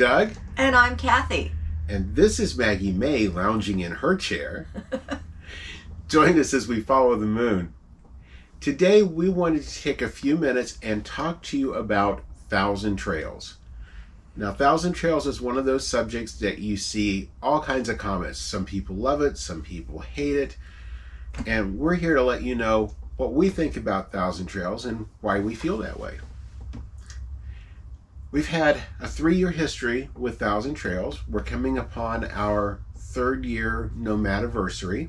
Doug. And I'm Kathy. And this is Maggie May lounging in her chair. Join us as we follow the moon. Today we wanted to take a few minutes and talk to you about Thousand Trails. Now, Thousand Trails is one of those subjects that you see all kinds of comments. Some people love it, some people hate it. And we're here to let you know what we think about Thousand Trails and why we feel that way. We've had a 3-year history with Thousand Trails. We're coming upon our 3rd year nomadiversary.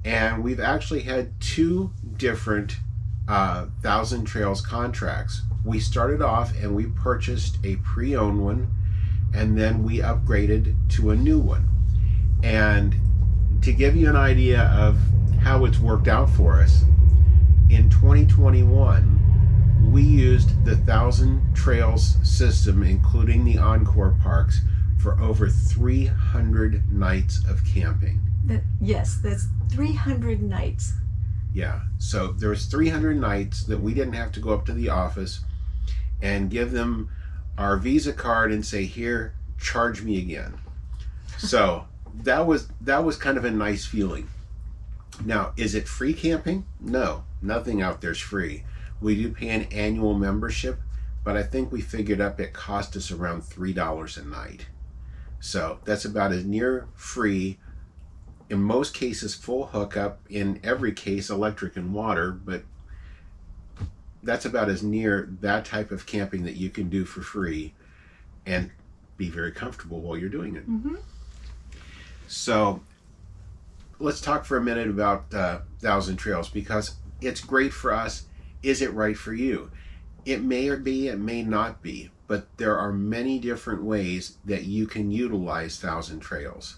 And we've actually had 2 different Thousand Trails contracts. We started off and we purchased a pre-owned one, and then we upgraded to a new one. And to give you an idea of how it's worked out for us, in 2021, we used the Thousand Trails system, including the Encore parks, for over 300 nights of camping. Yes, that's 300 nights. Yeah, so there was 300 nights that we didn't have to go up to the office and give them our Visa card and say, here, charge me again. So that was kind of a nice feeling. Now, is it free camping? No, nothing out there's free. We do pay an annual membership, but I think we figured up it cost us around $3 a night. So that's about as near free. In most cases, full hookup. In every case, electric and water, but that's about as near that type of camping that you can do for free and be very comfortable while you're doing it. Mm-hmm. So let's talk for a minute about Thousand Trails, because it's great for us. Is it right for you? It may be, it may not be, but there are many different ways that you can utilize Thousand Trails.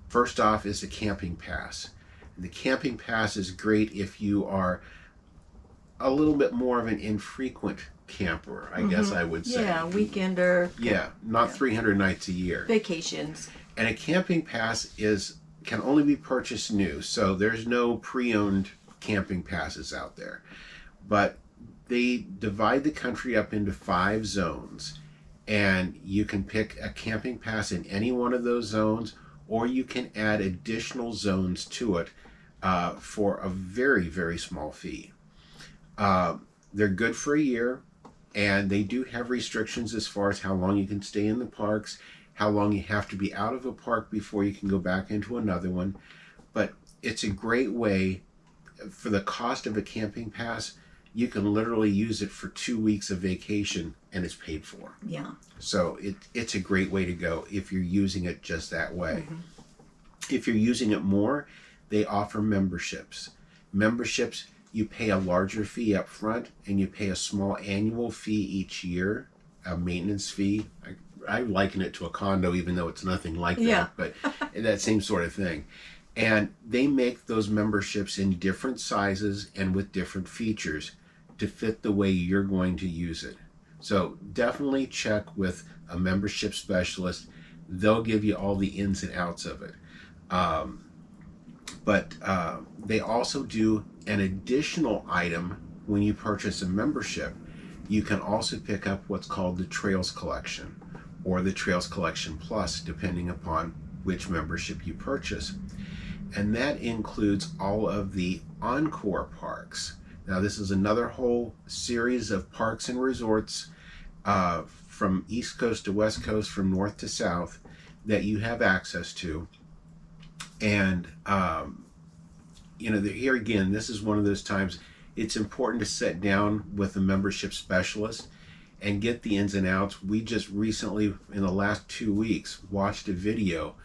First off is the camping pass. The camping pass is great if you are a little bit more of an infrequent camper, I guess I would say. Yeah, weekender. Yeah, not 300 nights a year. Vacations. And a camping pass can only be purchased new, so there's no pre-owned camping passes out there. But they divide the country up into 5 zones, and you can pick a camping pass in any one of those zones, or you can add additional zones to it for a very, very small fee. They're good for a year, and they do have restrictions as far as how long you can stay in the parks, how long you have to be out of a park before you can go back into another one. But it's a great way. For the cost of a camping pass, you can literally use it for 2 weeks of vacation and it's paid for. Yeah. So it's a great way to go if you're using it just that way. Mm-hmm. If you're using it more, they offer memberships. Memberships, you pay a larger fee up front and you pay a small annual fee each year, a maintenance fee. I liken it to a condo, even though it's nothing like that, but that same sort of thing. And they make those memberships in different sizes and with different features to fit the way you're going to use it. So definitely check with a membership specialist. They'll give you all the ins and outs of it. But they also do an additional item when you purchase a membership. You can also pick up what's called the Trails Collection or the Trails Collection Plus, depending upon which membership you purchase. And that includes all of the Encore parks. Now, this is another whole series of parks and resorts from East Coast to West Coast, from North to South, that you have access to. And, here again, this is one of those times it's important to sit down with a membership specialist and get the ins and outs. We just recently, in the last 2 weeks, watched a video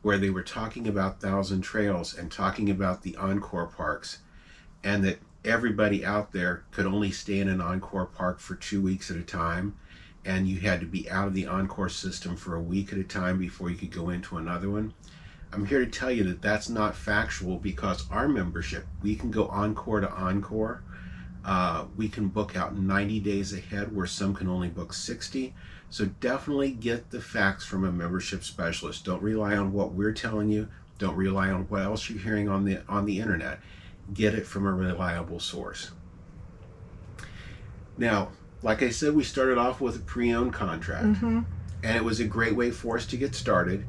where they were talking about Thousand Trails and talking about the Encore parks, and that everybody out there could only stay in an Encore park for 2 weeks at a time, and you had to be out of the Encore system for a week at a time before you could go into another one. I'm here to tell you that that's not factual, because our membership, we can go Encore to Encore. We can book out 90 days ahead, where some can only book 60. So definitely get the facts from a membership specialist. Don't rely on what we're telling you. Don't rely on what else you're hearing on the internet. Get it from a reliable source. Now, like I said, we started off with a pre-owned contract. and it was a great way for us to get started.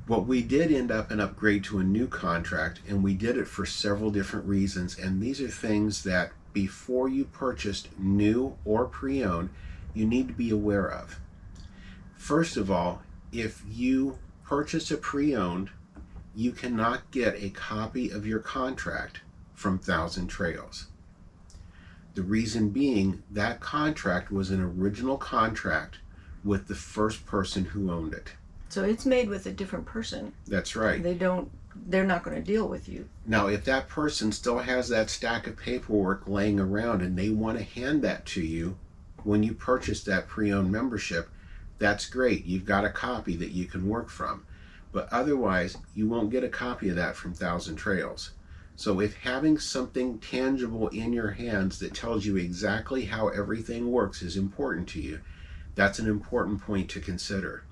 But we did end up an upgrade to a new contract, and we did it for several different reasons. And these are things that before you purchased new or pre-owned, you need to be aware of. First of all, if you purchase a pre-owned, you cannot get a copy of your contract from Thousand Trails. The reason being that contract was an original contract with the first person who owned it. So it's made with a different person. That's right. They're not going to deal with you. Now, if that person still has that stack of paperwork laying around and they want to hand that to you when you purchase that pre-owned membership, that's great. You've got a copy that you can work from. But otherwise, you won't get a copy of that from Thousand Trails. So if having something tangible in your hands that tells you exactly how everything works is important to you, that's an important point to consider.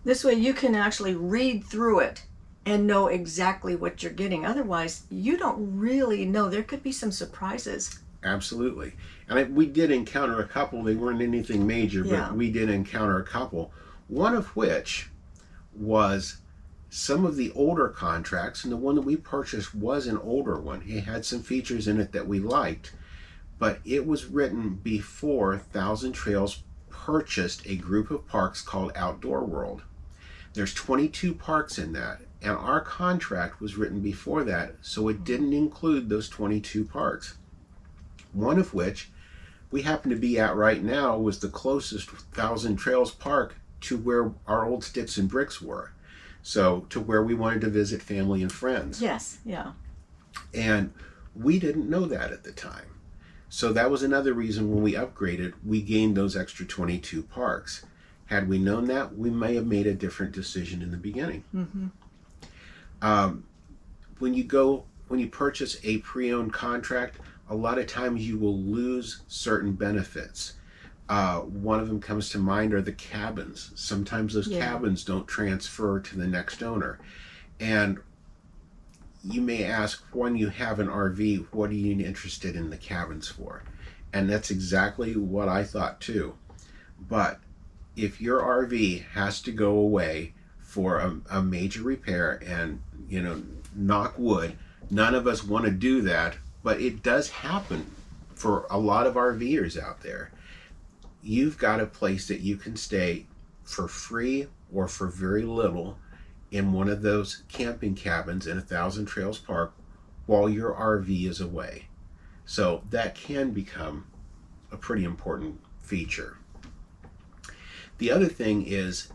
This way you can actually read through it and know exactly what you're getting. Otherwise, you don't really know. There could be some surprises. Absolutely. And we did encounter a couple. They weren't anything major, but we did encounter a couple. One of which was some of the older contracts, and the one that we purchased was an older one. It had some features in it that we liked, but it was written before Thousand Trails purchased a group of parks called Outdoor World. There's 22 parks in that, and our contract was written before that, so it didn't include those 22 parks. One of which we happen to be at right now was the closest Thousand Trails park to where our old Sticks and Bricks were. So to where we wanted to visit family and friends. Yes, yeah. And we didn't know that at the time. So that was another reason when we upgraded, we gained those extra 22 parks. Had we known that, we may have made a different decision in the beginning. Mm-hmm. When you purchase a pre-owned contract, a lot of times you will lose certain benefits. One of them comes to mind are the cabins. Sometimes those cabins don't transfer to the next owner. And you may ask, when you have an RV, what are you interested in the cabins for? And that's exactly what I thought too. But if your RV has to go away for a major repair, and knock wood, none of us want to do that, but it does happen for a lot of RVers out there. You've got a place that you can stay for free or for very little in one of those camping cabins in a Thousand Trails park while your RV is away. So that can become a pretty important feature. The other thing is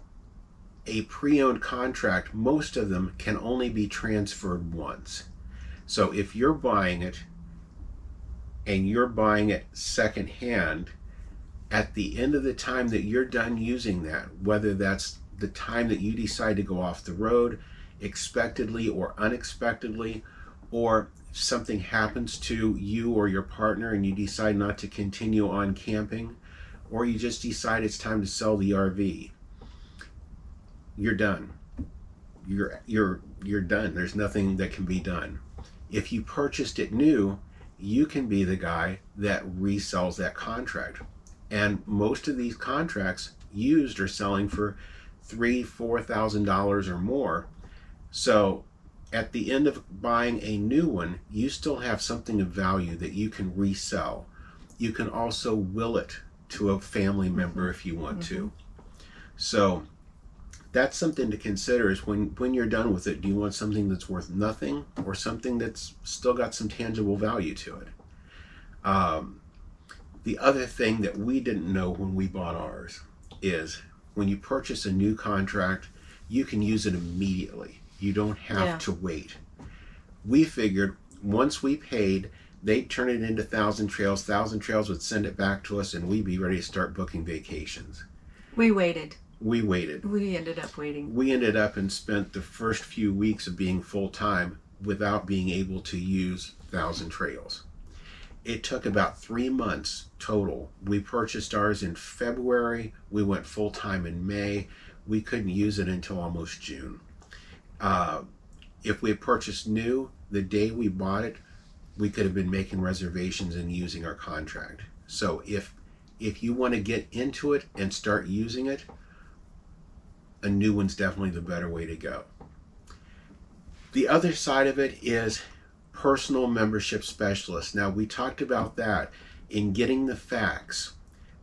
a pre-owned contract, most of them can only be transferred once. So if you're buying it and you're buying it secondhand, at the end of the time that you're done using that, whether that's the time that you decide to go off the road, expectedly or unexpectedly, or something happens to you or your partner and you decide not to continue on camping, or you just decide it's time to sell the RV, you're done. You're done. There's nothing that can be done. If you purchased it new, you can be the guy that resells that contract. And most of these contracts used are selling for $3,000-$4,000 or more. So at the end of buying a new one, you still have something of value that you can resell. You can also will it to a family member if you want to. So that's something to consider, is when you're done with it, do you want something that's worth nothing or something that's still got some tangible value to it? The other thing that we didn't know when we bought ours is when you purchase a new contract, you can use it immediately. You don't have to wait. We figured once we paid, they'd turn it into Thousand Trails. Thousand Trails would send it back to us and we'd be ready to start booking vacations. We waited. We waited. We ended up waiting. We ended up and spent the first few weeks of being full-time without being able to use Thousand Trails. It took about 3 months total. We purchased ours in February. We went full-time in May. We couldn't use it until almost June. If we had purchased new, the day we bought it, we could have been making reservations and using our contract. So if you want to get into it and start using it, a new one's definitely the better way to go. The other side of it is personal membership specialists. Now, we talked about that in getting the facts.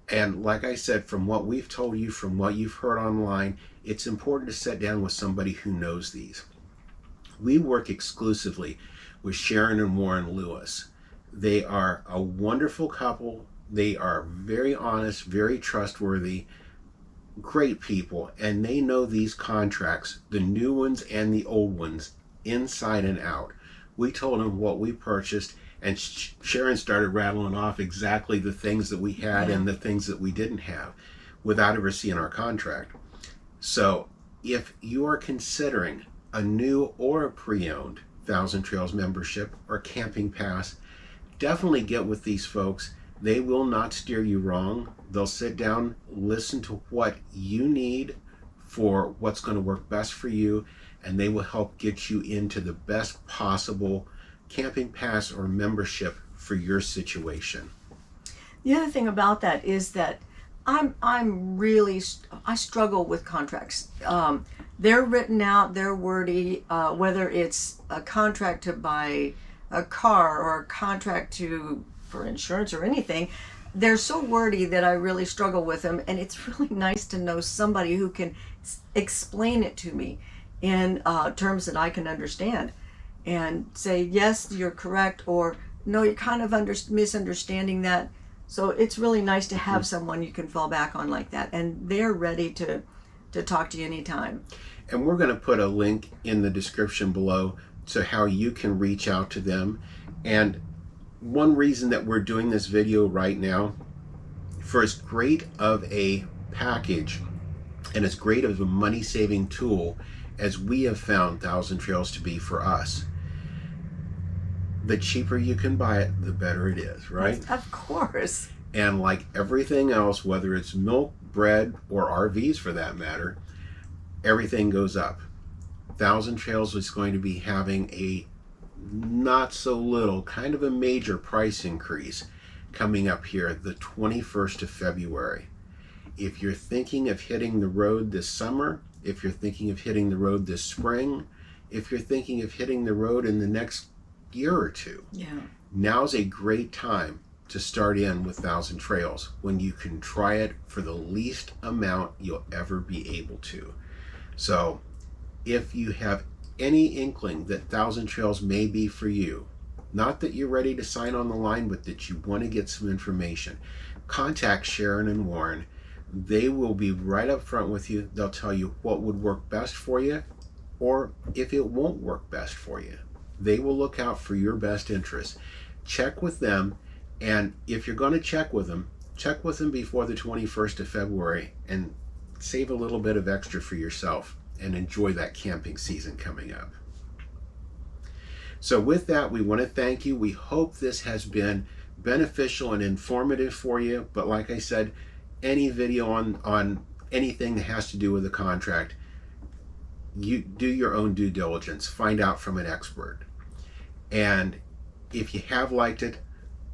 And like I said, from what we've told you, from what you've heard online, it's important to sit down with somebody who knows these. We work exclusively with Sharon and Warren Lewis. They are a wonderful couple. They are very honest, very trustworthy, great people, and they know these contracts, the new ones and the old ones, inside and out. We told them what we purchased, and Sharon started rattling off exactly the things that we had and the things that we didn't have without ever seeing our contract. So if you are considering a new or a pre-owned Thousand Trails membership or camping pass, definitely get with these folks. They will not steer you wrong. They'll sit down, listen to what you need for what's going to work best for you, and they will help get you into the best possible camping pass or membership for your situation. The other thing about that is that I struggle with contracts. They're written out, they're wordy, whether it's a contract to buy a car or a contract for insurance or anything. They're so wordy that I really struggle with them, and it's really nice to know somebody who can explain it to me in terms that I can understand and say, yes, you're correct, or no, you're kind of misunderstanding that. So it's really nice to have someone you can fall back on like that, and they're ready to talk to you anytime. And we're going to put a link in the description below to how you can reach out to them. And one reason that we're doing this video right now, for as great of a package and as great of a money-saving tool as we have found Thousand Trails to be for us, the cheaper you can buy it, the better it is, right? Of course. And like everything else, whether it's milk, bread, or RVs for that matter, everything goes up. Thousand Trails is going to be having a not so little, kind of a major price increase coming up here the 21st of February. If you're thinking of hitting the road this summer, if you're thinking of hitting the road this spring, if you're thinking of hitting the road in the next year or two, now's a great time to start in with Thousand Trails when you can try it for the least amount you'll ever be able to. So if you have any inkling that Thousand Trails may be for you, not that you're ready to sign on the line, but that you want to get some information, contact Sharon and Warren. They will be right up front with you. They'll tell you what would work best for you, or if it won't work best for you. They will look out for your best interests. Check with them, and if you're going to check with them before the 21st of February and save a little bit of extra for yourself and enjoy that camping season coming up. So with that, we want to thank you. We hope this has been beneficial and informative for you. But like I said, any video on anything that has to do with a contract, you do your own due diligence. Find out from an expert. And if you have liked it,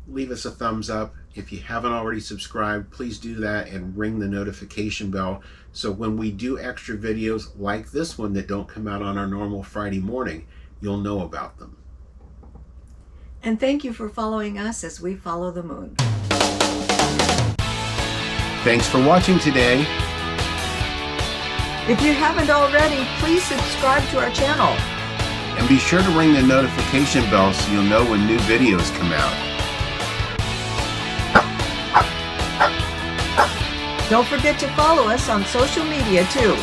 leave us a thumbs up. If you haven't already subscribed, please do that and ring the notification bell so when we do extra videos like this one that don't come out on our normal Friday morning, you'll know about them. And thank you for following us as we follow the moon. Thanks for watching today. If you haven't already, please subscribe to our channel. And be sure to ring the notification bell so you'll know when new videos come out. Don't forget to follow us on social media too.